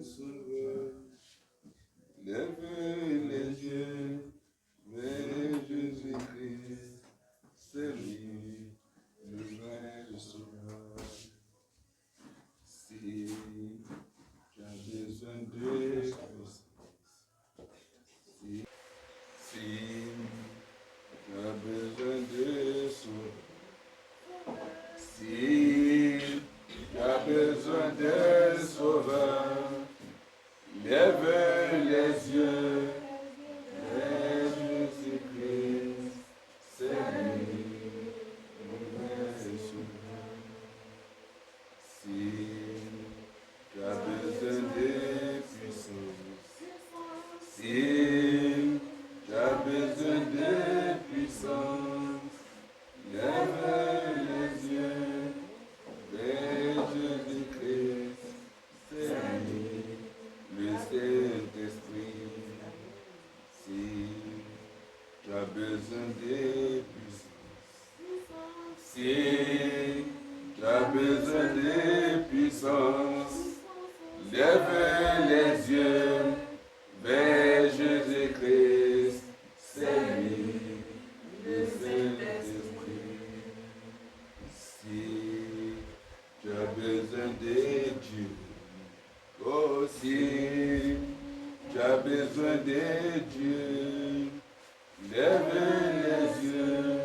sauveur. Lève les yeux vers Jésus-Christ, c'est lui le vrai sauveur. Si tu as besoin de puissance, si tu as besoin de sauveur, si tu as besoin de sauveur, lève les yeux vers Jésus-Christ, c'est lui le vrai sauveur. Si tu as besoin de puissance, si tu as besoin de puissance, lève les yeux vers Jésus-Christ, c'est lui, le Saint-Esprit. Si tu as besoin de puissance, si tu as besoin de puissance, lève les yeux vers Jésus-Christ, c'est lui, le Saint-Esprit. Si tu as besoin de Dieu, oh si tu as besoin de Dieu, lève les yeux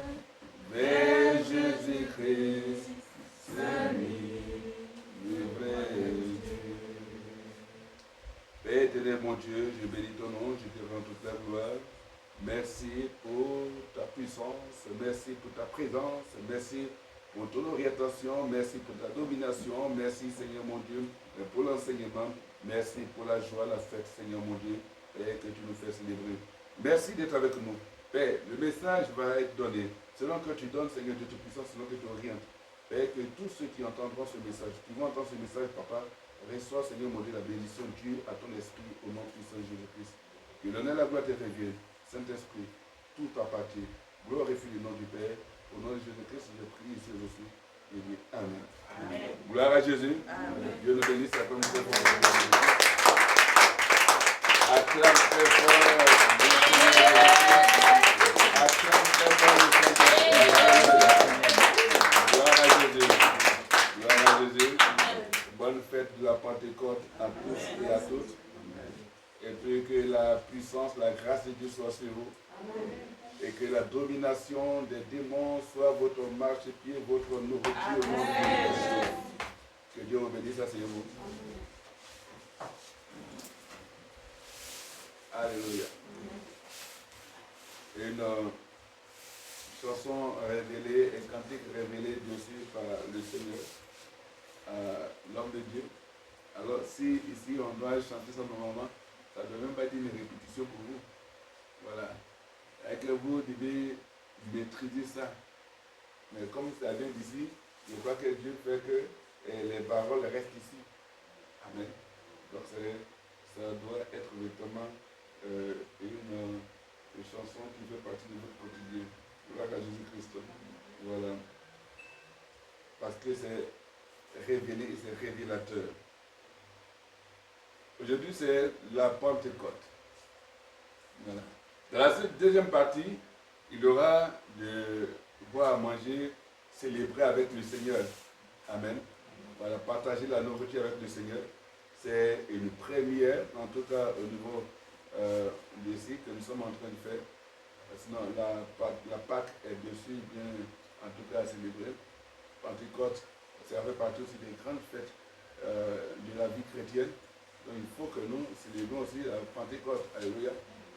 vers Jésus-Christ, c'est lui, le vrai Dieu. Père éternel, mon Dieu, je bénis ton nom, je te rends toute la gloire. Merci pour ta puissance, merci pour ta présence, merci pour ton orientation, merci pour ta domination, merci Seigneur mon Dieu pour l'enseignement, merci pour la joie, la fête Seigneur mon Dieu, Père, que tu nous fais célébrer. Merci d'être avec nous. Père, le message va être donné selon que tu donnes Seigneur de toute puissance, selon que tu orientes. Père, que tous ceux qui entendront ce message, qui vont entendre ce message, Papa, reçois Seigneur mon Dieu la bénédiction due à ton esprit au nom puissant de Jésus-Christ. Que l'honneur et la gloire te reviennent. Saint-Esprit, tout appartient. Glorifie le nom du Père. Au nom de Jésus-Christ, je prie ici aussi. Et dis Amen. Amen. Gloire à Jésus. Amen. Dieu nous bénisse. Acclame très fort. Acclame très fort. Acclame très fort. Gloire à Jésus. Gloire à Jésus. Bonne fête de la Pentecôte à tous et à toutes. Et puis que la puissance, la grâce de Dieu soit sur vous. Amen. Et que la domination des démons soit votre marche-pied, votre nourriture au nom de Jésus. Que Dieu vous bénisse, asseyez-vous. Alléluia. Une chanson révélée, un cantique révélé bien sûr par le Seigneur, l'homme de Dieu. Alors si ici on doit chanter ça normalement, ça ne doit même pas être une répétition pour vous. Voilà. Et que vous devez maîtriser ça. Mais comme ça vient d'ici, je crois que Dieu fait que les paroles restent ici. Amen. Donc ça doit être vraiment une chanson qui fait partie de votre quotidien. Gloire à Jésus-Christ. Voilà. Parce que c'est révélé et c'est révélateur. Aujourd'hui, c'est la Pentecôte. Voilà. Dans la deuxième partie, il y aura de boire à manger, célébrer avec le Seigneur. Amen. Voilà, partager la nourriture avec le Seigneur. C'est une première, en tout cas au niveau d'ici, que nous sommes en train de faire. Sinon, la Pâque est dessus, bien, en tout cas, à célébrer. Pentecôte, ça fait partie aussi des grandes fêtes de la vie chrétienne. Donc il faut que nous célébrons aussi la Pentecôte. Alléluia.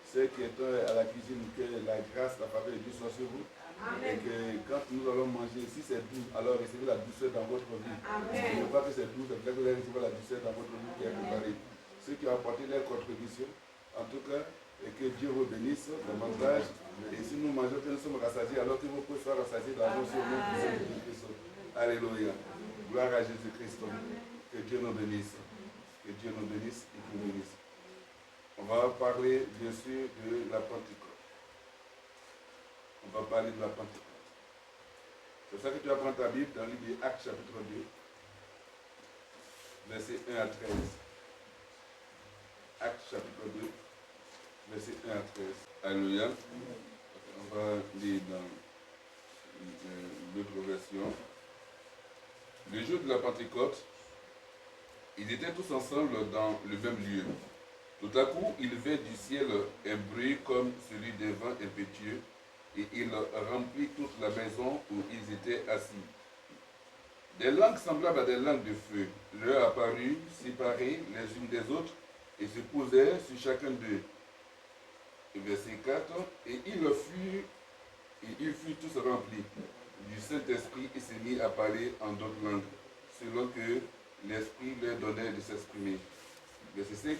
Ceux qui sont à la cuisine, que la grâce, la faveur de Dieu soit sur vous. Amen. Et que quand nous allons manger, si c'est doux, alors recevez la douceur dans votre vie. Amen. Je crois que c'est doux, c'est que vous allez recevoir la douceur dans votre vie qui est préparée. Ceux qui ont apporté leur contribution, en tout cas, et que Dieu vous bénisse davantage. Et si nous mangeons, que nous sommes rassasiés, alors que vos peaux soient rassasiés dans vos yeux au nom de Jésus-Christ. Alléluia. Gloire à Jésus-Christ. Que Dieu nous bénisse. Que Dieu nous bénisse et nous bénisse. On va parler bien sûr de la Pentecôte. On va parler de la Pentecôte. C'est ça que tu apprends ta Bible dans le livre d'Actes chapitre 2, versets 1 à 13. Actes chapitre 2, verset 1 à 13. Alléluia. On va lire dans l'autre version. Le jour de la Pentecôte, ils étaient tous ensemble dans le même lieu. Tout à coup, il vint du ciel un bruit comme celui d'un vent impétueux, et il remplit toute la maison où ils étaient assis. Des langues semblables à des langues de feu leur apparurent, séparées les unes des autres, et se posèrent sur chacun d'eux. Verset 4. Et ils furent tous remplis du Saint-Esprit et se mirent à parler en d'autres langues, selon que l'Esprit leur donnait de s'exprimer. Verset 5.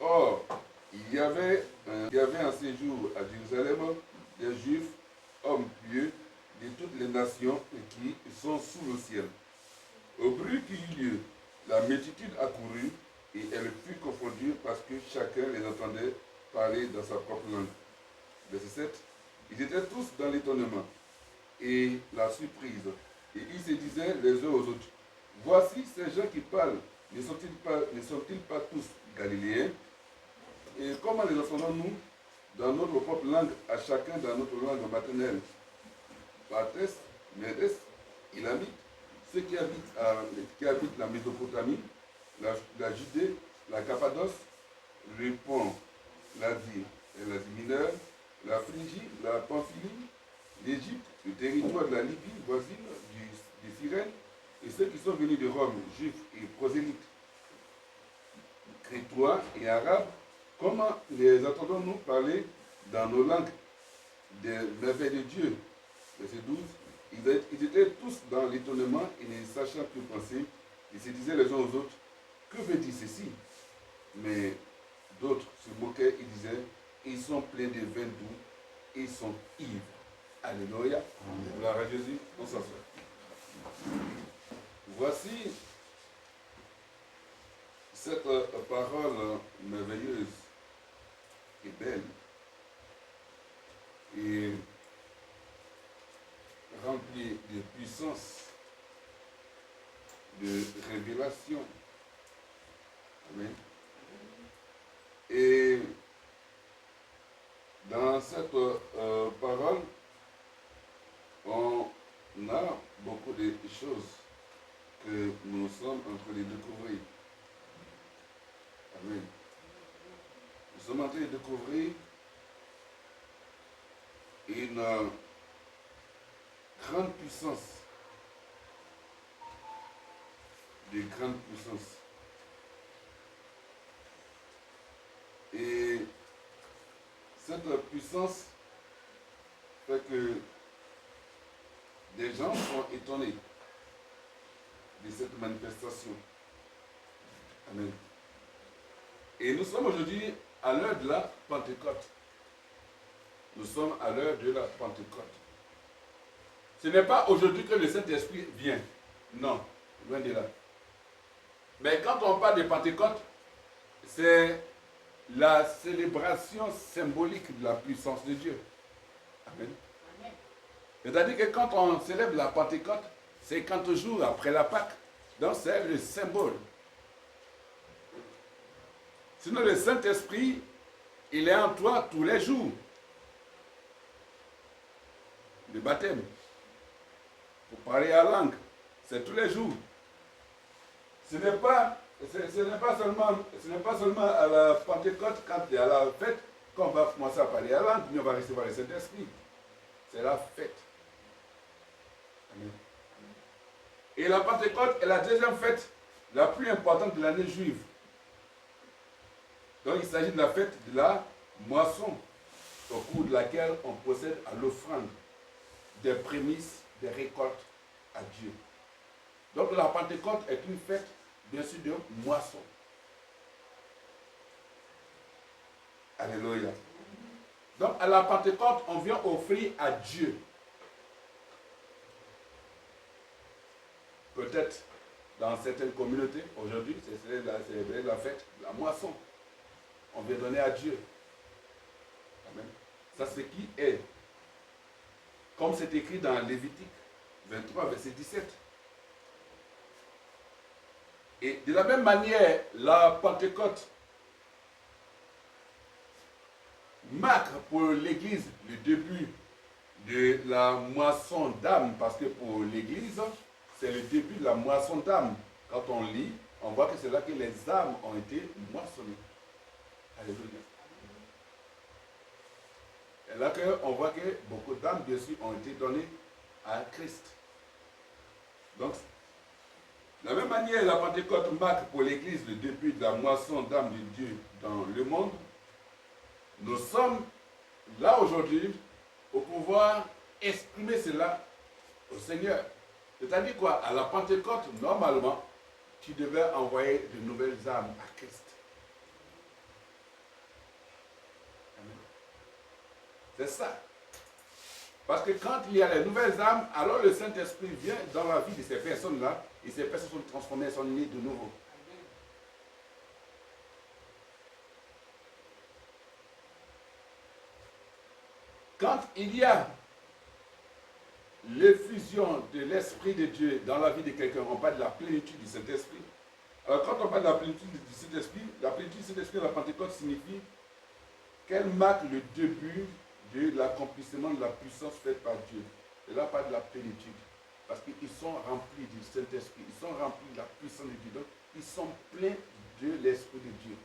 Or, il y avait en séjour à Jérusalem des Juifs, hommes pieux, de toutes les nations qui sont sous le ciel. Au bruit qui eut lieu, la multitude accourut et elle fut confondue parce que chacun les entendait parler dans sa propre langue. Verset 7. Ils étaient tous dans l'étonnement et la surprise. Et ils se disaient les uns aux autres, voici ces gens qui parlent, ne sont-ils pas tous galiléens? Et comment les entendons-nous dans notre propre langue, à chacun dans notre langue maternelle? Parthès, Médès, Élamites, ceux qui habitent la Mésopotamie, la Judée, la Cappadoce, le Pont, l'Asie et l'Asie mineure, la Phrygie, la Pamphylie, l'Égypte, le territoire de la Libye voisine du Cyrène, et ceux qui sont venus de Rome, juifs et prosélytes, crétois et arabes, comment les entendons-nous parler dans nos langues des merveilles de Dieu? Verset 12. Ils étaient tous dans l'étonnement et ne sachant que penser, ils se disaient les uns aux autres, que veut dire ceci? Mais d'autres se moquaient et disaient, ils sont pleins de vin doux, ils sont ivres. Alléluia. Gloire à Jésus. On s'en sort. Voici cette parole merveilleuse et belle et remplie de puissance, de révélation. Amen. Et dans cette parole, on a beaucoup de choses que nous sommes en train de découvrir. Amen. Nous sommes en train de découvrir une grande puissance, de grande puissance. Et cette puissance fait que des gens sont étonnés de cette manifestation. Amen. Et nous sommes aujourd'hui à l'heure de la Pentecôte. Nous sommes à l'heure de la Pentecôte. Ce n'est pas aujourd'hui que le Saint-Esprit vient. Non, loin de là. Mais quand on parle de Pentecôte, c'est la célébration symbolique de la puissance de Dieu. Amen. C'est-à-dire que quand on célèbre la Pentecôte, c'est 50 jours après la Pâque. Donc c'est le symbole. Sinon le Saint-Esprit, il est en toi tous les jours. Le baptême, pour parler à la langue, c'est tous les jours. Ce n'est pas seulement à la Pentecôte, quand il y a la fête, qu'on va commencer à parler à la langue, mais on va recevoir le Saint-Esprit. C'est la fête. Amen. Et la Pentecôte est la deuxième fête la plus importante de l'année juive. Donc il s'agit de la fête de la moisson, au cours de laquelle on procède à l'offrande des prémices, des récoltes à Dieu. Donc la Pentecôte est une fête, bien sûr, de moisson. Alléluia. Donc à la Pentecôte, on vient offrir à Dieu. Peut-être dans certaines communautés, aujourd'hui, c'est la fête de la moisson. On vient donner à Dieu. Amen. Ça, c'est qui est. Comme c'est écrit dans Lévitique 23, verset 17. Et de la même manière, la Pentecôte marque pour l'Église le début de la moisson d'âme, parce que pour l'Église, c'est le début de la moisson d'âme. Quand on lit, on voit que c'est là que les âmes ont été moissonnées. Alléluia. Et là qu'on voit que beaucoup d'âmes, bien sûr, ont été données à Christ. Donc, de la même manière, la Pentecôte marque pour l'Église le début de la moisson d'âme de Dieu dans le monde. Nous sommes là aujourd'hui pour pouvoir exprimer cela au Seigneur. C'est-à-dire quoi? À la Pentecôte, normalement, tu devais envoyer de nouvelles âmes à Christ. Amen. C'est ça. Parce que quand il y a les nouvelles âmes, alors le Saint-Esprit vient dans la vie de ces personnes-là, et ces personnes sont transformées, sont nées de nouveau. Quand il y a l'effusion de l'Esprit de Dieu dans la vie de quelqu'un, on parle de la plénitude du Saint-Esprit. Alors quand on parle de la plénitude du Saint-Esprit, la plénitude du Saint-Esprit, la Pentecôte signifie qu'elle marque le début de l'accomplissement de la puissance faite par Dieu. Et là, on parle de la plénitude. Parce qu'ils sont remplis du Saint-Esprit, ils sont remplis de la puissance de Dieu. Donc, ils sont pleins de l'Esprit de Dieu.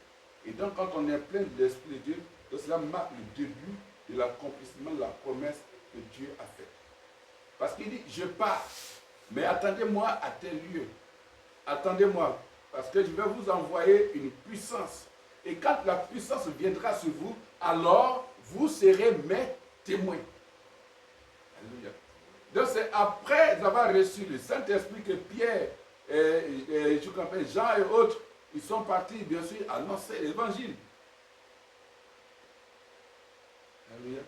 Et donc, quand on est plein de l'Esprit de Dieu, donc cela marque le début de l'accomplissement de la promesse que Dieu a faite. Parce qu'il dit, je pars, mais attendez-moi à tel lieu. Attendez-moi, parce que je vais vous envoyer une puissance. Et quand la puissance viendra sur vous, alors vous serez mes témoins. Alléluia. Donc c'est après avoir reçu le Saint-Esprit que Pierre, Jean et autres, ils sont partis bien sûr annoncer l'évangile. Alléluia.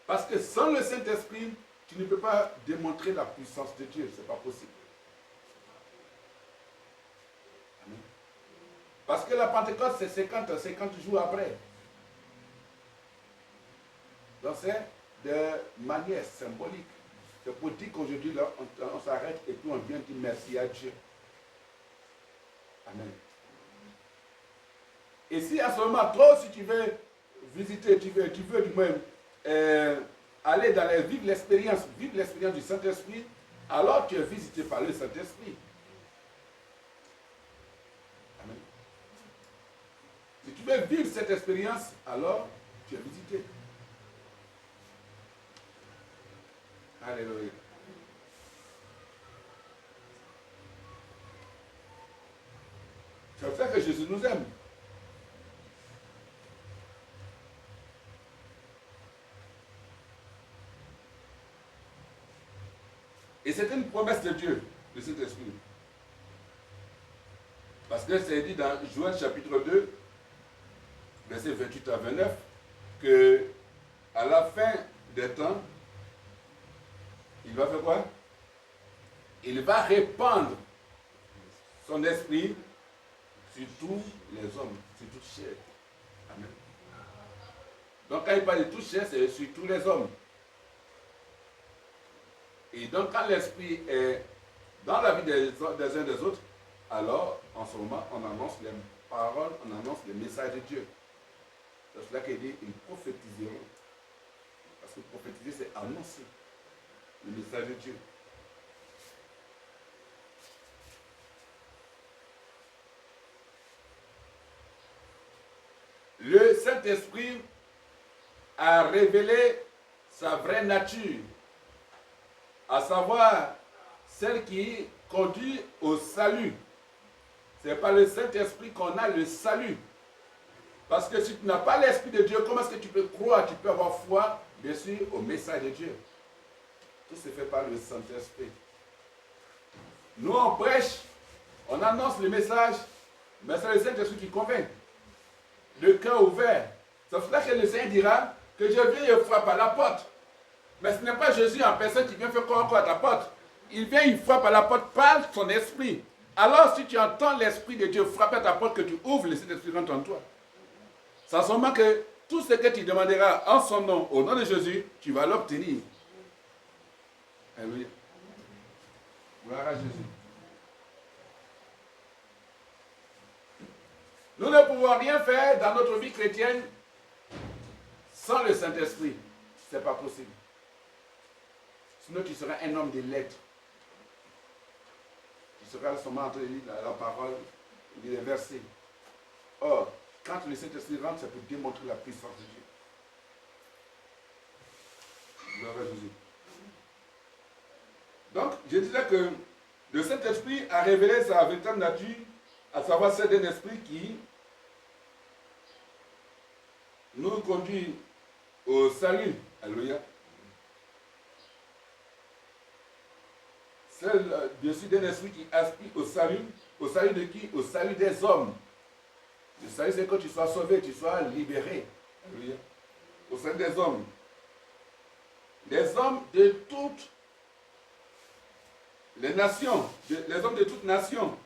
Parce que sans le Saint-Esprit, tu ne peux pas démontrer la puissance de Dieu. Ce n'est pas possible. Amen. Parce que la Pentecôte, c'est 50 jours après. Donc c'est de manière symbolique. C'est pour dire qu'aujourd'hui, là, on s'arrête et puis on vient dire merci à Dieu. Amen. Et si à ce moment, toi, si tu veux visiter, tu veux du moins aller dans vivre l'expérience du Saint-Esprit, alors tu es visité par le Saint-Esprit. Amen. Si tu veux vivre cette expérience, alors tu es visité. Alléluia. C'est ça que Jésus nous aime. Et c'est une promesse de Dieu, de cet esprit. Parce que c'est dit dans Joël chapitre 2, versets 28 à 29, que à la fin des temps, il va faire quoi? Il va répandre son esprit sur tous les hommes, sur toute chair. Amen. Donc quand il parle de toute chair, c'est sur tous les hommes. Et donc quand l'esprit est dans la vie des uns des autres, alors en ce moment on annonce les paroles, on annonce les messages de Dieu. C'est cela qu'il dit, ils prophétiseront. Parce que prophétiser, c'est annoncer le message de Dieu. Le Saint-Esprit a révélé sa vraie nature, à savoir celle qui conduit au salut. C'est par le Saint-Esprit qu'on a le salut. Parce que si tu n'as pas l'Esprit de Dieu, comment est-ce que tu peux croire, tu peux avoir foi, bien sûr, au message de Dieu? Tout se fait par le Saint-Esprit. Nous, on prêche, on annonce le message, mais c'est le Saint-Esprit qui convainc. Le cœur ouvert. C'est pour cela que le Seigneur dira que je viens et frappe à la porte. Mais ce n'est pas Jésus en personne qui vient faire quoi à ta porte. Il vient, il frappe à la porte par son esprit. Alors si tu entends l'Esprit de Dieu frapper à ta porte, que tu ouvres, le Saint-Esprit rentre en toi. C'est seulement que tout ce que tu demanderas en son nom, au nom de Jésus, tu vas l'obtenir. Alléluia. Gloire à Jésus. Nous ne pouvons rien faire dans notre vie chrétienne Sans le Saint-Esprit, ce n'est pas possible. Sinon, tu seras un homme de lettres. Tu seras seulement en train de lire la parole, lire les versets. Or, quand le Saint-Esprit rentre, ça peut démontrer la puissance de Dieu. Gloire à Jésus. Donc, je disais que le Saint-Esprit a révélé sa véritable nature, à savoir celle d'un esprit qui nous conduit au salut. Alléluia. Celle, bien sûr, d'un esprit qui aspire au salut de qui? Au salut des hommes. Le salut, c'est que tu sois sauvé, tu sois libéré. Alléluia. Au salut des hommes. Les hommes de toutes les nations, les hommes de toutes nations,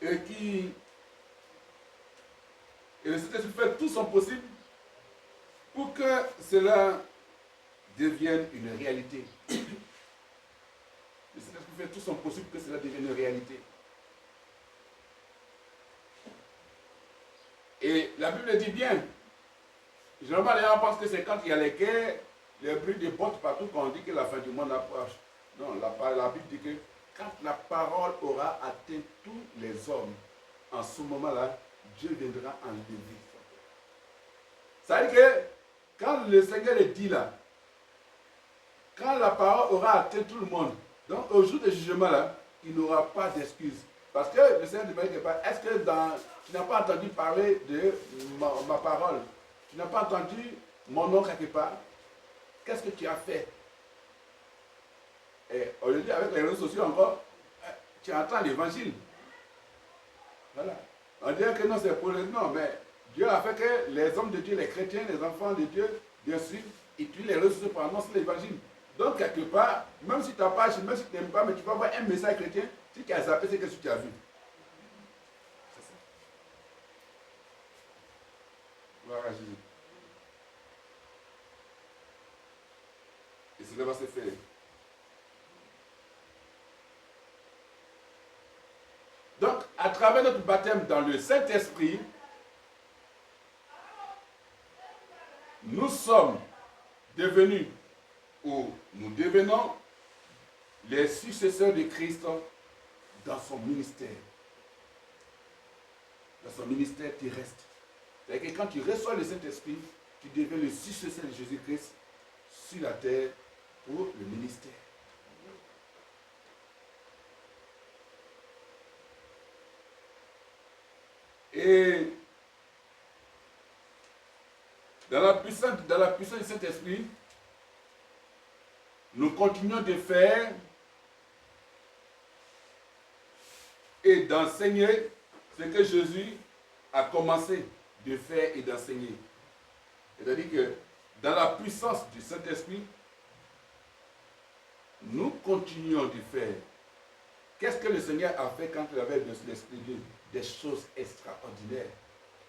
et le Saint-Esprit fait tout son possible pour que cela devienne une réalité. Le Saint-Esprit fait tout son possible pour que cela devienne une réalité. Et la Bible dit bien, généralement les gens pensent que c'est quand il y a les guerres, les bruits de bottes partout qu'on dit que la fin du monde approche. Non, la Bible dit que quand la parole aura atteint tous les hommes, en ce moment-là, Dieu viendra enlever. Ça veut dire que quand le Seigneur le dit là, quand la parole aura atteint tout le monde, donc au jour du jugement là, il n'aura pas d'excuses. Parce que le Seigneur demande quelque part, est-ce que tu n'as pas entendu parler de ma parole? Tu n'as pas entendu mon nom quelque part? Qu'est-ce que tu as fait? Et aujourd'hui, avec les réseaux sociaux encore, tu entends l'évangile. Voilà. On dirait que non, c'est pour les... Non, mais Dieu a fait que les hommes de Dieu, les chrétiens, les enfants de Dieu, bien sûr, utilisent les réseaux sociaux pour annoncer l'évangile. Donc, quelque part, même si tu n'as pas, même si tu n'aimes pas, mais tu vas avoir un message chrétien, si tu as zappé, c'est que tu as vu. C'est ça. Gloire à Jésus. Et cela va se faire. Donc, à travers notre baptême dans le Saint-Esprit, nous sommes devenus, ou nous devenons, les successeurs de Christ dans son ministère. Dans son ministère terrestre. C'est-à-dire que quand tu reçois le Saint-Esprit, tu deviens le successeur de Jésus-Christ sur la terre pour le ministère. Et dans la puissance du Saint-Esprit, nous continuons de faire et d'enseigner ce que Jésus a commencé de faire et d'enseigner. C'est-à-dire que dans la puissance du Saint-Esprit, nous continuons de faire. Qu'est-ce que le Seigneur a fait quand il avait l'Esprit de Dieu? Des choses extraordinaires.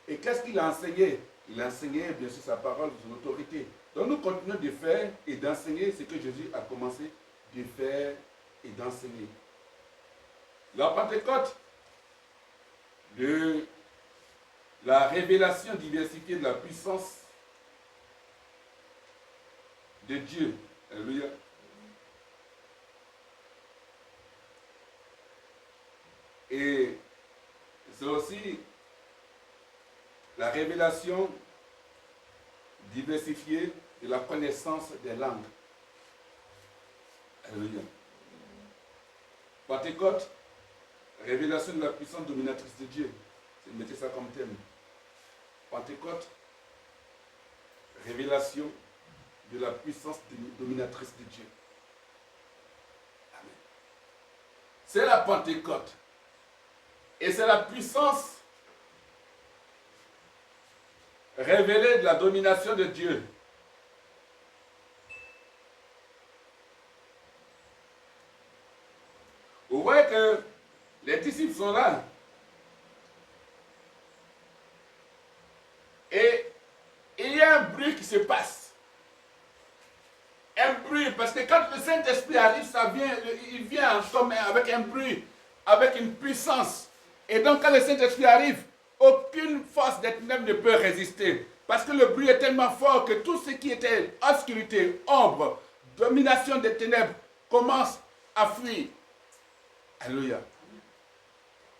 Et qu'est-ce qu'il a enseigné? Il a enseigné bien sûr sa parole, son autorité. Donc nous continuons de faire et d'enseigner ce que Jésus a commencé de faire et d'enseigner. La Pentecôte, de la révélation diversifiée de la puissance de Dieu. Alléluia. Et c'est aussi la révélation diversifiée de la connaissance des langues. Alléluia. Pentecôte, révélation de la puissance dominatrice de Dieu. Mettez ça comme thème. Pentecôte, révélation de la puissance dominatrice de Dieu. Amen. C'est la Pentecôte. Et c'est la puissance révélée de la domination de Dieu. Vous voyez que les disciples sont là. Et il y a un bruit qui se passe. Un bruit, parce que quand le Saint-Esprit arrive, il vient comme avec un bruit, avec une puissance. Et donc quand le Saint-Esprit arrive, aucune force des ténèbres ne peut résister. Parce que le bruit est tellement fort que tout ce qui était obscurité, ombre, domination des ténèbres commence à fuir. Alléluia.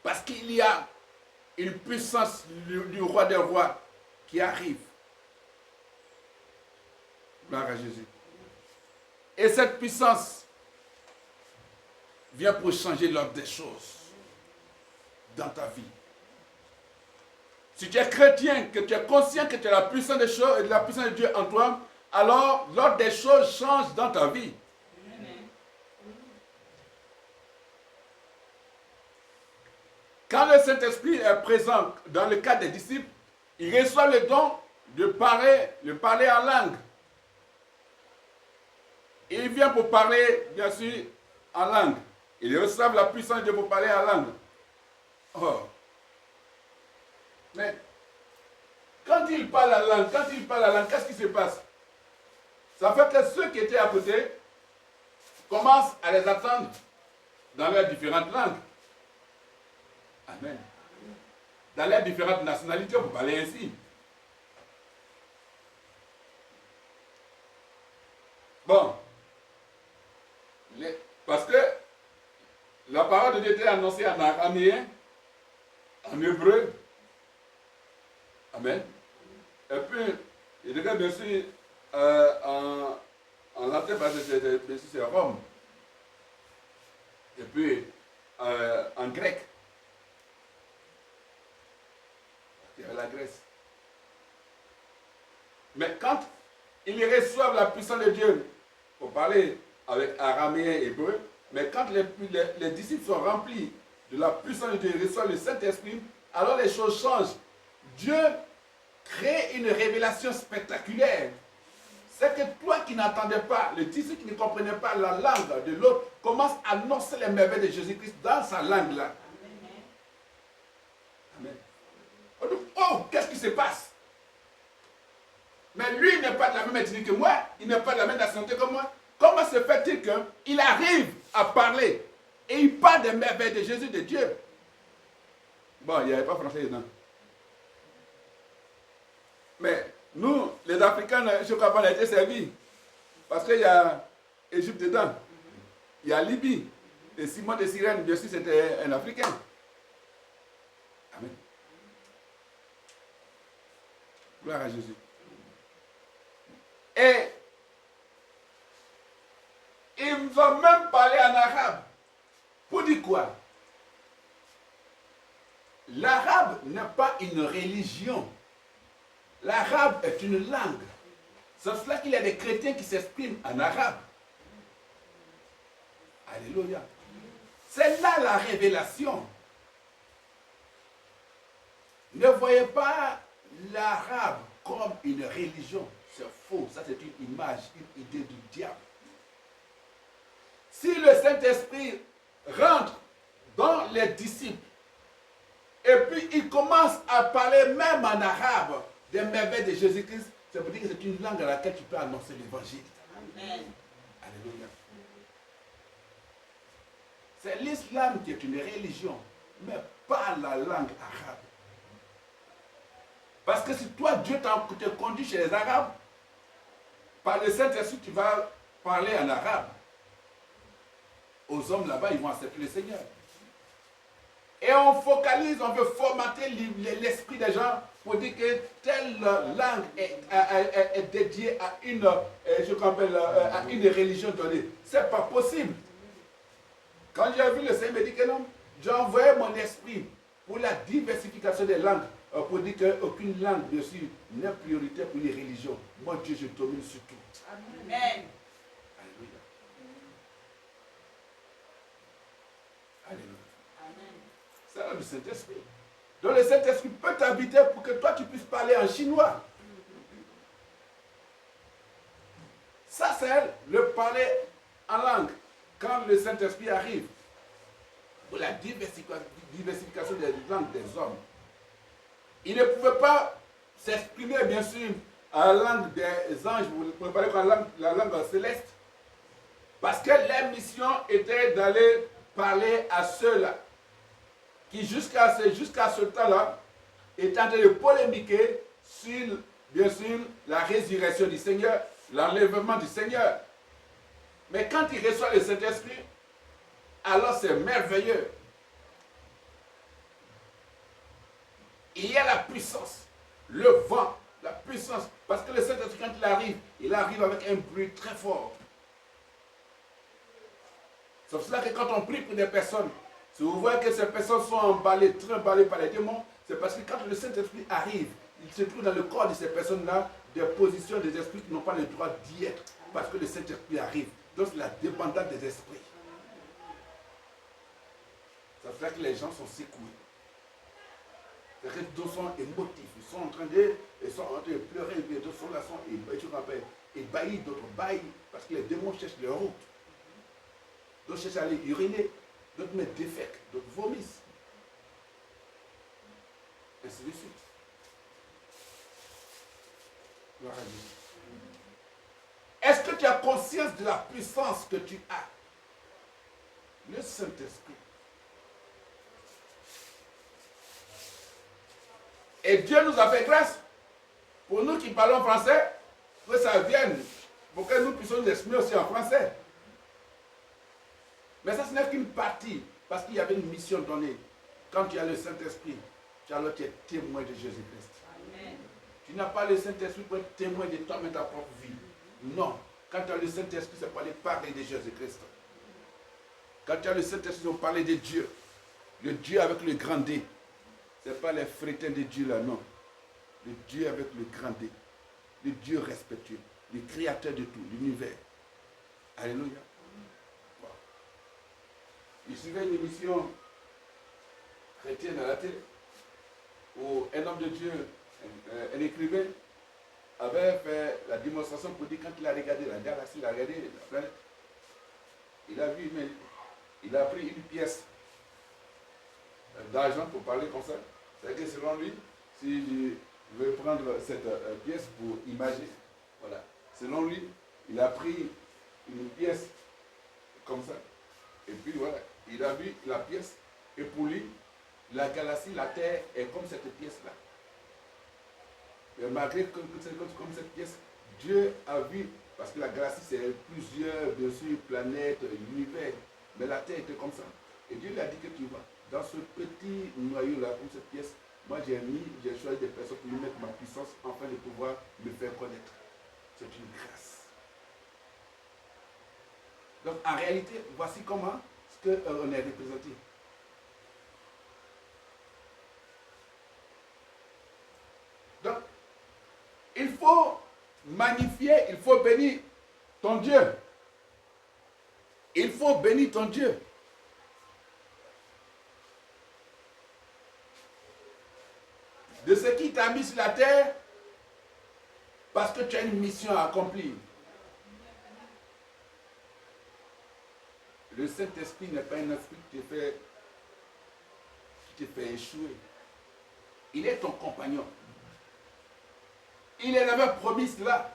Parce qu'il y a une puissance du roi des rois qui arrive. Gloire à Jésus. Et cette puissance vient pour changer l'ordre des choses dans ta vie. Si tu es chrétien, que tu es conscient que tu as la puissance des choses, la puissance de Dieu en toi, alors l'ordre des choses change dans ta vie. Quand le Saint-Esprit est présent dans le cas des disciples, il reçoit le don de parler en langue. Et il vient pour parler, bien sûr, en langue. Il reçoit la puissance de Dieu pour parler en langue. Oh. Mais quand il parle la langue, qu'est-ce qui se passe? Ça fait que ceux qui étaient à côté commencent à les attendre dans leurs différentes langues. Amen. Dans leurs différentes nationalités, pour parler ainsi. Bon. Parce que la parole de Dieu était annoncée en araméen, en hébreu. Amen. Et puis, il devait bien sûr en latin, parce que c'est Rome. Et puis, en grec. Il y avait la Grèce. Mais quand ils reçoivent la puissance de Dieu pour parler avec araméen et hébreu, mais quand les disciples sont remplis de la puissance de Dieu, ils reçoivent le Saint-Esprit, alors les choses changent. Dieu crée une révélation spectaculaire. C'est que toi qui n'entendais pas, le disciple qui ne comprenait pas la langue de l'autre, commence à annoncer les merveilles de Jésus-Christ dans sa langue-là. Amen. Oh, qu'est-ce qui se passe? Mais lui, il n'est pas de la même ethnie que moi, il n'est pas de la même nationalité que moi. Comment se fait-il qu'il arrive à parler et il parle des merveilles de Jésus, de Dieu? Bon, il n'y avait pas français dedans. Mais nous, les Africains, je crois pas, on a été servis. Parce qu'il y a Égypte dedans. Il y a Libye. Et Simon de Cyrène, bien sûr, c'était un Africain. Amen. Gloire à Jésus. Et ils vont même parler en arabe. Pour dire quoi? L'arabe n'est pas une religion. L'arabe est une langue. C'est cela qu'il y a des chrétiens qui s'expriment en arabe. Alléluia. C'est là la révélation. Ne voyez pas l'arabe comme une religion. C'est faux. Ça, c'est une image, une idée du diable. Si le Saint-Esprit rentre dans les disciples et puis il commence à parler même en arabe des merveilles de Jésus-Christ, ça veut dire que c'est une langue à laquelle tu peux annoncer l'évangile. Amen. Alléluia. C'est l'islam qui est une religion, mais pas la langue arabe. Parce que si toi, Dieu te conduit chez les Arabes, par le Saint-Esprit, tu vas parler en arabe. Aux hommes là-bas, ils vont accepter le Seigneur. Et on focalise, on veut formater l'esprit des gens pour dire que telle langue est dédiée à une, à une religion donnée. Ce n'est pas possible. Quand j'ai vu le Seigneur me dit que non, j'ai envoyé mon esprit pour la diversification des langues, pour dire qu'aucune langue, bien sûr, n'est prioritaire pour les religions. Moi, Dieu, je domine sur tout. Amen. Alléluia. Alléluia. C'est là le Saint-Esprit. Donc le Saint-Esprit peut t'habiter pour que toi tu puisses parler en chinois. Ça c'est le parler en langue. Quand le Saint-Esprit arrive pour la diversification des langues des hommes. Il ne pouvait pas s'exprimer bien sûr en langue des anges, vous pouvez parler en la langue céleste. Parce que leur mission était d'aller parler à ceux-là qui jusqu'à ce temps-là étaient en train de polémiquer sur bien sûr, la résurrection du Seigneur, l'enlèvement du Seigneur. Mais quand il reçoit le Saint-Esprit, alors c'est merveilleux. Il y a la puissance, le vent, la puissance. Parce que le Saint-Esprit, quand il arrive avec un bruit très fort. C'est pour cela que quand on prie pour des personnes, si vous voyez que ces personnes sont emballées, très emballées par les démons, c'est parce que quand le Saint-Esprit arrive, il se trouve dans le corps de ces personnes-là des positions des esprits qui n'ont pas le droit d'y être. Parce que le Saint-Esprit arrive. Donc c'est la dépendance des esprits. Ça fait que les gens sont secoués. C'est que d'autres sont émotifs. Ils sont en train de pleurer. D'autres sont là, ébahis, d'autres baillent. Parce que les démons cherchent leur route. D'autres cherchent à aller uriner. D'autres mettent des fécs. D'autres vomissent. Ainsi de suite. Est-ce que tu as conscience de la puissance que tu as? Le Saint-Esprit. Et Dieu nous a fait grâce, pour nous qui parlons français, que ça vienne, pour que nous puissions nous exprimer aussi en français. Mais ça, ce n'est qu'une partie, parce qu'il y avait une mission donnée. Quand tu as le Saint-Esprit, tu es témoin de Jésus-Christ. Tu n'as pas le Saint-Esprit pour être témoin de toi-même, ta propre vie. Non. Quand tu as le Saint-Esprit, c'est pour aller parler de Jésus-Christ. Quand tu as le Saint-Esprit, c'est pour parler de Dieu. Le Dieu avec le grand D. Ce n'est pas les frétins de Dieu là, non. Le Dieu avec le grand D. Le Dieu respectueux. Le créateur de tout, l'univers. Alléluia. Wow. Il suivait une émission chrétienne à la télé où un homme de Dieu, un écrivain, avait fait la démonstration pour dire quand il a regardé la galaxie, il a regardé la planète, il a vu, mais il a pris une pièce d'argent pour parler comme ça. C'est que selon lui, si je veux prendre cette pièce pour imager, voilà. Selon lui, il a pris une pièce comme ça. Et puis voilà, il a vu la pièce. Et pour lui, la galaxie, la Terre est comme cette pièce-là. Et malgré que c'est comme cette pièce, Dieu a vu, parce que la galaxie, c'est plusieurs, bien sûr, planètes, univers. Mais la Terre était comme ça. Et Dieu lui a dit que tu vois, dans ce petit noyau-là, comme cette pièce, moi j'ai choisi des personnes pour lui mettre ma puissance afin de pouvoir me faire connaître. C'est une grâce. Donc en réalité, voici comment on est représenté. Donc, il faut magnifier, il faut bénir ton Dieu. Il faut bénir ton Dieu. De ce qui t'a mis sur la terre, parce que tu as une mission à accomplir. Le Saint-Esprit n'est pas un esprit qui te fait échouer. Il est ton compagnon. Il avait promis cela.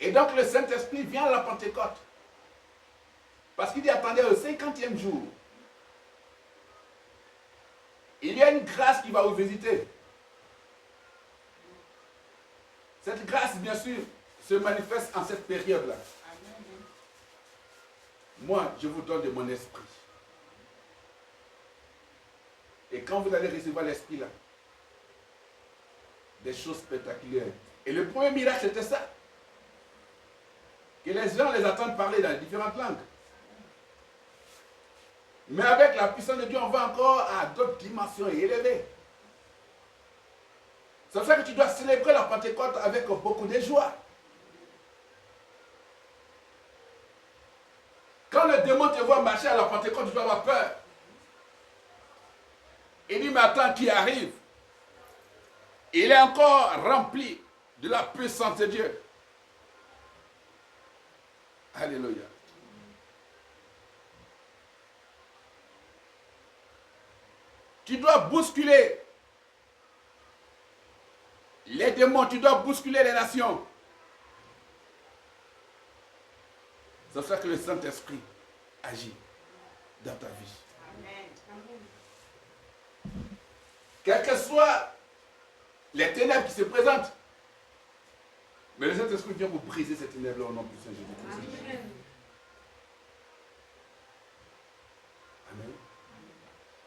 Et donc le Saint-Esprit vient à la Pentecôte. Parce qu'il dit, attendez, au 50e jour, il y a une grâce qui va vous visiter. Cette grâce, bien sûr, se manifeste en cette période-là. Moi, je vous donne de mon esprit. Et quand vous allez recevoir l'esprit là, des choses spectaculaires. Et le premier miracle, c'était ça. Que les gens les entendent parler dans différentes langues. Mais avec la puissance de Dieu, on va encore à d'autres dimensions élevées. C'est pour ça que tu dois célébrer la Pentecôte avec beaucoup de joie. Quand le démon te voit marcher à la Pentecôte, tu dois avoir peur. Il dit, mais attends, qui arrive? Il est encore rempli de la puissance de Dieu. Alléluia. Tu dois bousculer les démons, tu dois bousculer les nations. C'est pour ça que le Saint-Esprit agit dans ta vie. Amen. Quel que soit les ténèbres qui se présentent. Mais le Saint-Esprit vient pour briser ces ténèbres-là au nom de Saint Jésus-Christ. Amen.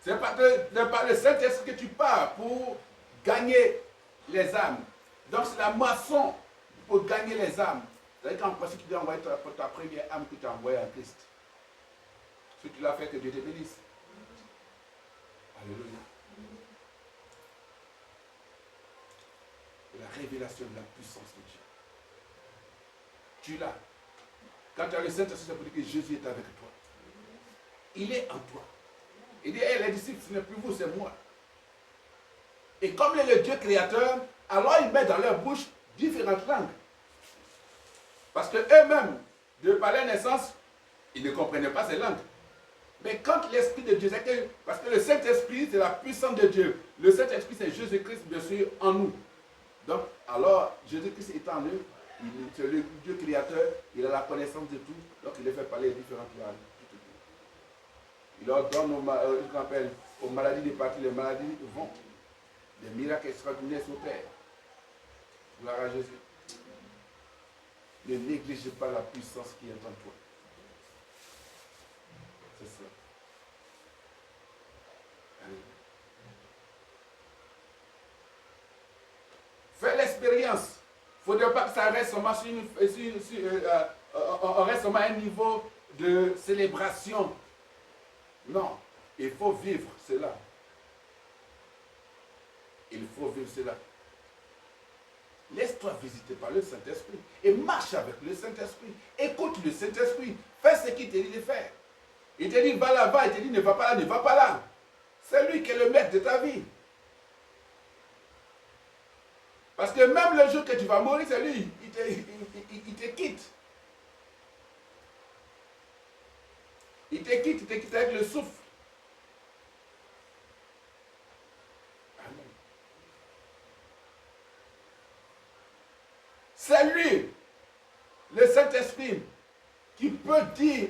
C'est par le Saint-Esprit que tu pars pour gagner les âmes. Donc c'est la moisson pour gagner les âmes. C'est-à-dire qu'en principe, tu dois envoyer ta première âme que tu as envoyée à Christ. Si tu l'as fait, que Dieu te bénisse. Alléluia. La révélation de la puissance de Dieu. Tu l'as. Quand tu as le Saint-Esprit, ça veut dire que Jésus est avec toi. Il est en toi. Il dit, hey, les disciples, ce n'est plus vous, c'est moi. Et comme il est le Dieu créateur, alors il met dans leur bouche différentes langues. Parce qu'eux-mêmes, de par leur naissance, ils ne comprenaient pas ces langues. Mais quand l'Esprit de Dieu, parce que le Saint-Esprit, c'est la puissance de Dieu. Le Saint-Esprit, c'est Jésus-Christ, bien sûr, en nous. Donc, alors, Jésus-Christ est en eux, c'est le Dieu créateur, il a la connaissance de tout, donc il les fait parler différentes langues. Il leur donne aux maladies de partir, les maladies vont. Des miracles extraordinaires s'opèrent. Gloire à Jésus. Ne négligez pas la puissance qui est en toi. C'est ça. Allez. Fais l'expérience. Il ne faudrait pas que ça reste seulement on reste seulement à un niveau de célébration. Non, il faut vivre cela. Il faut vivre cela. Laisse-toi visiter par le Saint-Esprit et marche avec le Saint-Esprit. Écoute le Saint-Esprit. Fais ce qu'il te dit de faire. Il te dit va là-bas, il te dit ne va pas là, ne va pas là. C'est lui qui est le maître de ta vie. Parce que même le jour que tu vas mourir, c'est lui, il te quitte. Il te quitte avec le souffle. Amen. C'est lui, le Saint-Esprit, qui peut dire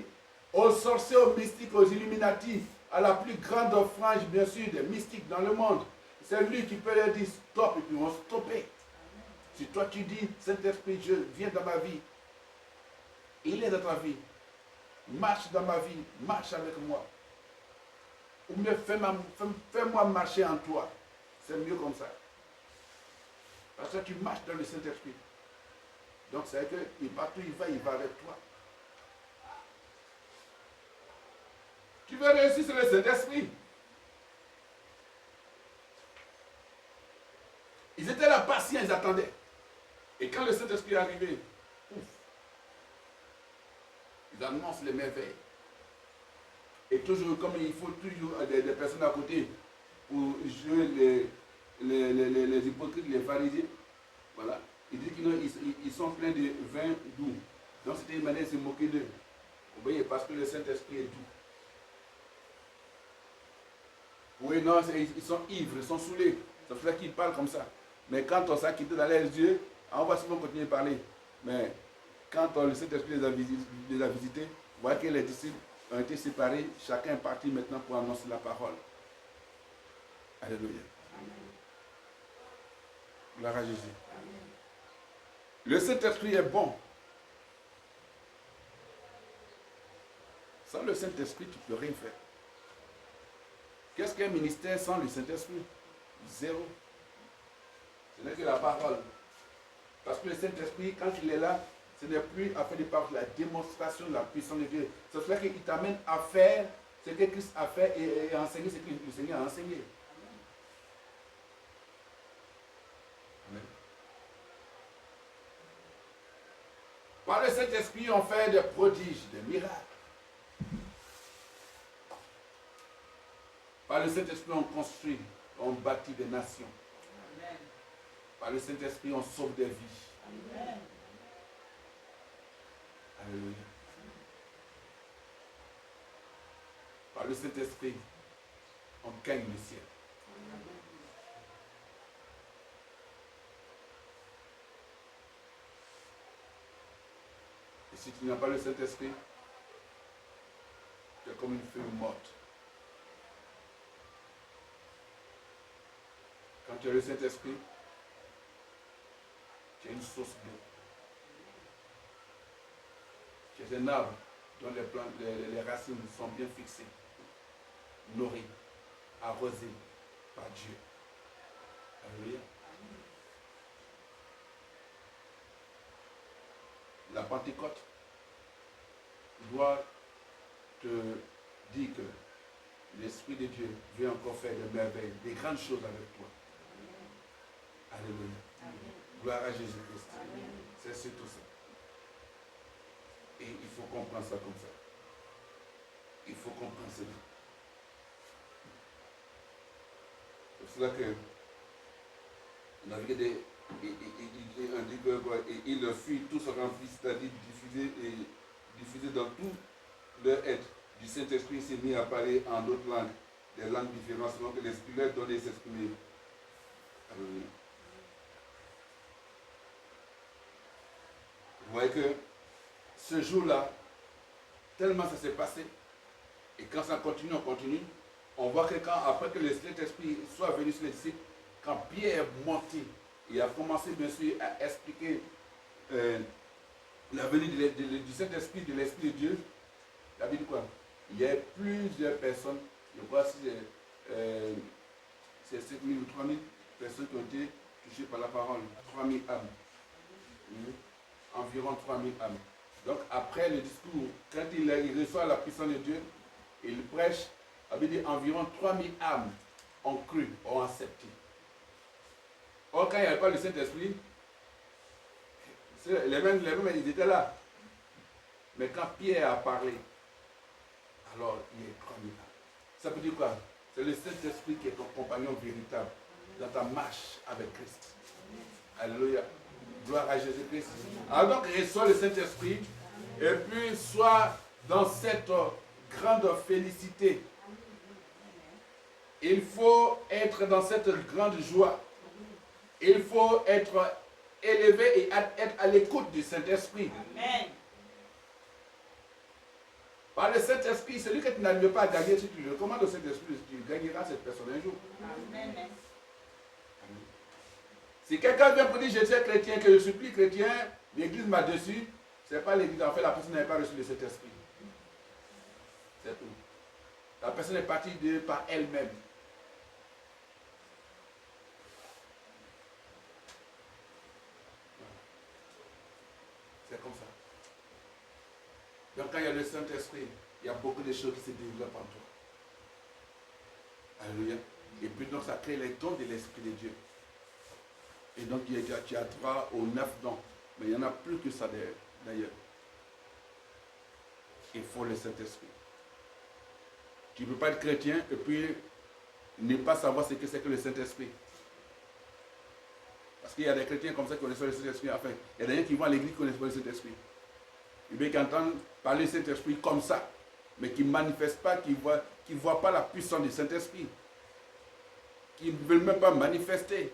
aux sorciers, aux mystiques, aux illuminatifs, à la plus grande frange, bien sûr, des mystiques dans le monde. C'est lui qui peut leur dire stop, et puis ils vont stopper. Si toi tu dis, Saint-Esprit, je viens dans ma vie, il est dans ta vie, marche dans ma vie, marche avec moi. Ou mieux, fais-moi marcher en toi. C'est mieux comme ça. Parce que tu marches dans le Saint-Esprit. Donc c'est que partout il va avec toi. Tu veux réussir sur le Saint-Esprit. Ils étaient là patients, ils attendaient. Et quand le Saint-Esprit est arrivé, ouf, ils annoncent les merveilles. Et toujours, comme il faut toujours des personnes à côté pour jouer les hypocrites, les pharisiens, voilà. Il dit qu'ils sont pleins de vin doux. Donc c'était une manière de se moquer d'eux. Vous voyez, parce que le Saint-Esprit est doux. Oui, non, ils sont ivres, ils sont saoulés. C'est pour ça qu'ils parlent comme ça. Mais quand on s'est quitté dans leurs yeux, on va souvent continuer à parler. Mais quand le Saint-Esprit les a visités, vous voyez que les disciples ont été séparés. Chacun est parti maintenant pour annoncer la parole. Alléluia. Gloire à Jésus. Le Saint-Esprit est bon. Sans le Saint-Esprit, tu ne peux rien faire. Qu'est-ce qu'un ministère sans le Saint-Esprit? Zéro. Ce n'est que la parole. Parce que le Saint-Esprit, quand il est là, ce n'est plus à faire la démonstration de la puissance de Dieu. C'est cela qu'il t'amène à faire ce que Christ a fait et à enseigner ce que le Seigneur a enseigné. Amen. Par le Saint-Esprit, on fait des prodiges, des miracles. Par le Saint-Esprit, on construit, on bâtit des nations. Amen. Par le Saint-Esprit, on sauve des vies. Amen. Alléluia. Par le Saint-Esprit, on gagne le ciel. Amen. Et si tu n'as pas le Saint-Esprit, tu es comme une feuille morte. Quand tu as le Saint-Esprit, Tu es une source d'eau. Tu es un arbre dont les racines sont bien fixées, nourries, arrosées par Dieu. Alléluia. La Pentecôte doit te dire que l'Esprit de Dieu veut encore faire des merveilles, des grandes choses avec toi. Alléluia. Amen. Gloire à Jésus-Christ. C'est surtout ça. Et il faut comprendre ça comme ça. Il faut comprendre cela. C'est pour cela que on a vu des. Il le fit, tout se remplit, c'est-à-dire diffusé dans tout leur être. Du Saint-Esprit s'est mis à parler en d'autres langues, des langues différentes, selon que l'Esprit leur donnait de s'exprimer. Alléluia. Vous voyez que ce jour-là, tellement ça s'est passé, et quand ça continue, on voit que après que le Saint-Esprit soit venu sur les disciples, quand Pierre est monté, il a commencé bien sûr à expliquer la venue du Saint-Esprit, de l'Esprit de Dieu. Il a dit quoi? Il y a plusieurs personnes, je crois que c'est 7 000 ou 3 000 personnes qui ont été touchées par la parole. 3 000 âmes. Environ 3 000 âmes. Donc après le discours, quand il reçoit la puissance de Dieu, il prêche, il dit environ 3 000 âmes ont cru, ont accepté. Or, quand il n'y avait pas le Saint-Esprit, les mêmes, ils étaient là. Mais quand Pierre a parlé, alors il y a 3 000 âmes. Ça veut dire quoi? C'est le Saint-Esprit qui est ton compagnon véritable dans ta marche avec Christ. Alléluia. Gloire à Jésus-Christ. Alors donc, reçois le Saint-Esprit et puis sois dans cette grande félicité. Il faut être dans cette grande joie. Il faut être élevé et être à l'écoute du Saint-Esprit. Amen. Par le Saint-Esprit, celui que tu n'arrives pas à gagner, si tu le commandes au Saint-Esprit, tu gagneras cette personne un jour. Amen. Si quelqu'un vient pour dire je suis chrétien, que je suis plus chrétien, l'église m'a dessus, ce n'est pas l'église, en fait la personne n'avait pas reçu le Saint-Esprit. C'est tout. La personne est partie par elle-même. C'est comme ça. Donc quand il y a le Saint-Esprit, il y a beaucoup de choses qui se développent en toi. Alléluia. Et puis donc ça crée les dons de l'Esprit de Dieu. Et donc tu as 3 ou 9 dons. Mais il n'y en a plus que ça d'ailleurs. Il faut le Saint-Esprit. Tu ne peux pas être chrétien et puis ne pas savoir ce que c'est que le Saint-Esprit. Parce qu'il y a des chrétiens comme ça qui connaissent le Saint-Esprit. Enfin, il y a des gens qui vont à l'église qui connaissent pas le Saint-Esprit. Et bien qui entendent parler du Saint-Esprit comme ça, mais qui ne manifestent pas, qui ne voient pas la puissance du Saint-Esprit. Qui ne veulent même pas manifester.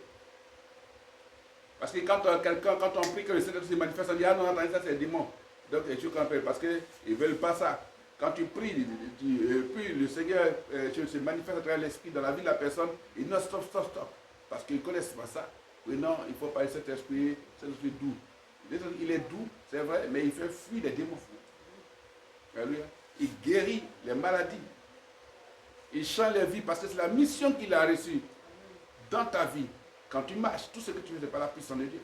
Parce que quand on prie que le Saint-Esprit se manifeste, on dit ah non, attendez, ça c'est le démon. Donc tu comprends, parce qu'ils ne veulent pas ça. Quand tu pries, puis le Seigneur se manifeste à travers l'Esprit dans la vie de la personne, il dit non, stop. Parce qu'ils ne connaissent pas ça. Oui, non, il faut parler de cet esprit doux. Il est doux, c'est vrai, mais il fait fuir les démons. Alléluia. Il guérit les maladies. Il change les vies parce que c'est la mission qu'il a reçue dans ta vie. Quand tu marches, tout ce que tu fais, c'est par la puissance de Dieu.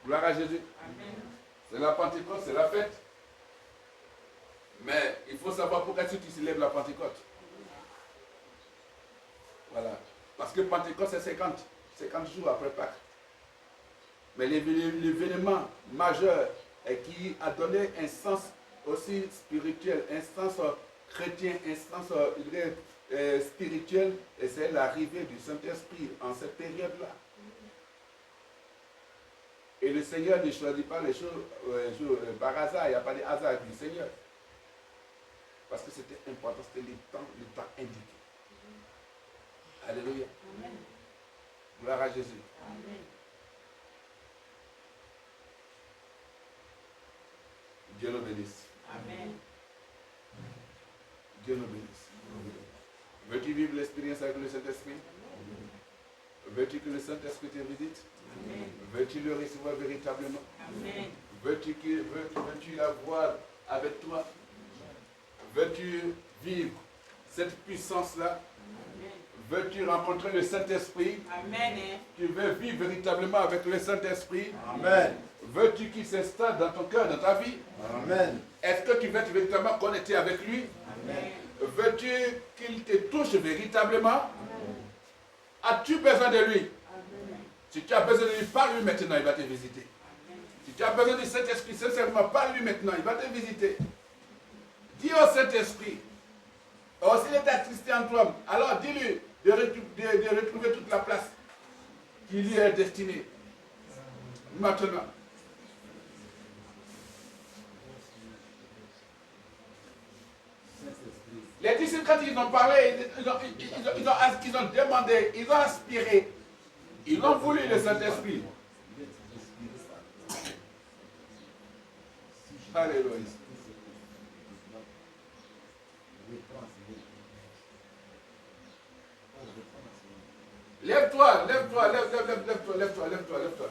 Gloire à Jésus. Amen. C'est la Pentecôte, c'est la fête. Mais il faut savoir pourquoi tu célèbres la Pentecôte. Voilà. Parce que Pentecôte, c'est 50 jours après Pâques. Mais l'événement majeur qui a donné un sens aussi spirituel, un sens chrétien, un sens spirituel, et c'est l'arrivée du Saint-Esprit en cette période-là. Et le Seigneur ne choisit pas les choses par hasard, il n'y a pas de hasard du Seigneur. Parce que c'était important, c'était le temps indiqué. Alléluia. Amen. Gloire à Jésus. Amen. Dieu nous bénisse. Amen. Dieu nous bénisse. Veux-tu vivre l'expérience avec le Saint-Esprit? Veux-tu que le Saint-Esprit te visite? Veux-tu le recevoir véritablement? Veux-tu l'avoir avec toi? Veux-tu vivre cette puissance-là? Veux-tu rencontrer le Saint-Esprit? Tu veux vivre véritablement avec le Saint-Esprit? Amen. Veux-tu qu'il s'installe dans ton cœur, dans ta vie? Amen. Est-ce que tu veux être véritablement connecté avec lui? Amen. Veux-tu qu'il te touche véritablement? As-tu besoin de lui? Si tu as besoin de lui, parle-lui maintenant, il va te visiter. Si tu as besoin du Saint-Esprit, sincèrement, parle-lui maintenant, il va te visiter. Dis au Saint-Esprit, oh, s'il est attristé en toi, alors dis-lui de retrouver toute la place qui lui est destinée. Maintenant. Les disciples, quand ils ont parlé, ils ont demandé, ils ont aspiré, ils ont voulu le Saint-Esprit. Alléluia. Lève-toi, lève-toi, lève-toi.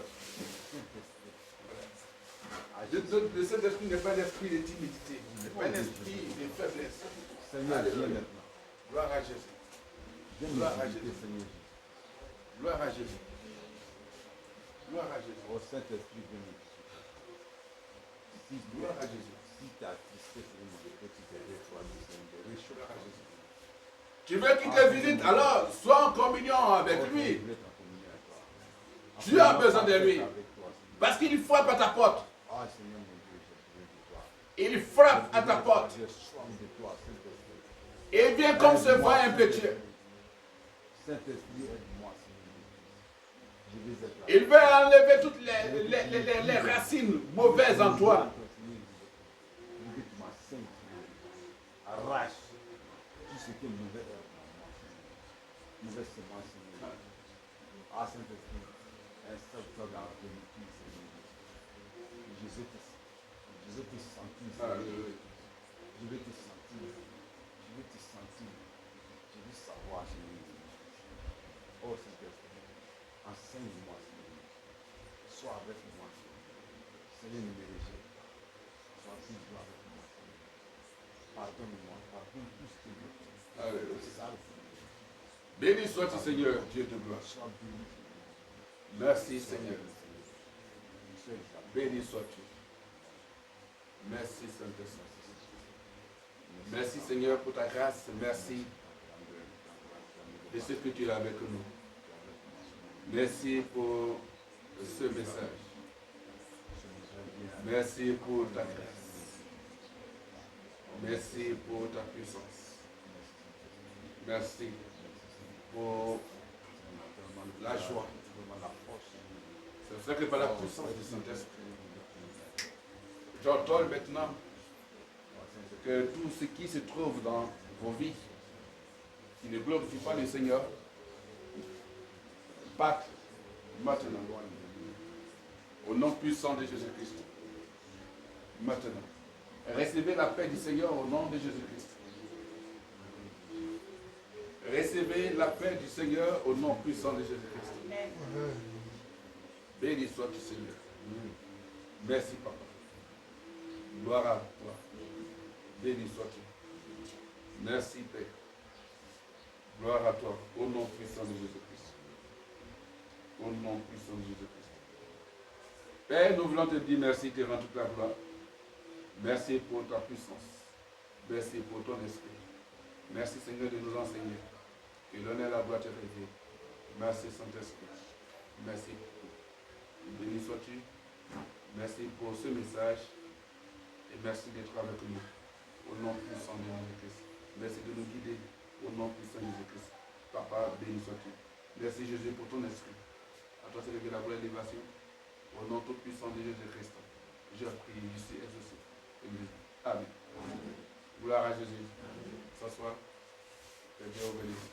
Le Saint-Esprit n'est pas un esprit de timidité, n'est pas un esprit de faiblesse. Seigneur, viens maintenant. Gloire à Jésus. Gloire à Jésus. Gloire à Jésus. Gloire à Jésus. Au Saint-Esprit, viens maintenant. Gloire à Jésus. Si tu as attristé sur mon petit bébé, toi, Seigneur, à Jésus. Tu veux qu'il te visite, alors sois en communion avec lui. Tu as besoin de lui. Parce qu'il frappe à ta porte. Il frappe à ta porte. Et il vient comme ce vent impétueux. Il veut enlever toutes les racines mauvaises en toi. Arrache tout ce qui est mauvais. Mauvaise semence. Ah, Saint-Esprit, installe-toi dans la plénitude, Seigneur. Je veux te sentir, Seigneur. Je veux te sentir. Je veux te sentir. Je veux savoir, Seigneur. Oh, Saint-Esprit, enseigne-moi, Seigneur. Sois avec moi, Seigneur. Seigneur, ne me rejette pas. Sois toujours avec moi, Seigneur. Pardonne-moi, pardonne tout ce que je fais. Alléluia. Béni soit-tu, Seigneur, Dieu de gloire. Merci, Seigneur. Béni sois-tu. Merci, Saint-Esprit. Merci, Seigneur, pour ta grâce. Merci de ce que tu as avec nous. Merci pour ce message. Merci pour ta grâce. Merci pour ta puissance. Merci pour la joie. C'est vrai que par la puissance du Saint-Esprit, j'ordonne maintenant que tout ce qui se trouve dans vos vies, qui ne glorifie pas le Seigneur, parte maintenant. Au nom puissant de Jésus-Christ. Maintenant. Recevez la paix du Seigneur au nom de Jésus-Christ. Recevez la paix du Seigneur au nom puissant de Jésus-Christ. Béni sois-tu, Seigneur. Merci, Papa. Gloire à toi. Béni sois-tu. Merci, Père. Gloire à toi, au nom puissant de Jésus-Christ. Au nom puissant de Jésus-Christ. Père, nous voulons te dire merci, te rendre toute la gloire. Merci pour ta puissance. Merci pour ton esprit. Merci, Seigneur, de nous enseigner. Que l'honneur et la gloire te révèlent. Merci, Saint-Esprit. Merci. Béni sois-tu. Merci pour ce message. Et merci d'être avec nous. Au nom puissant de Jésus-Christ. Merci de nous guider. Au nom puissant de Jésus-Christ. Papa, béni sois-tu. Merci, Jésus, pour ton esprit. À toi, c'est la gloire et l'élévation. Au nom tout puissant de Jésus-Christ. Je prie, je suis exaucé. Amen. Gloire à Jésus. S'asseoir. Que Dieu vous bénisse.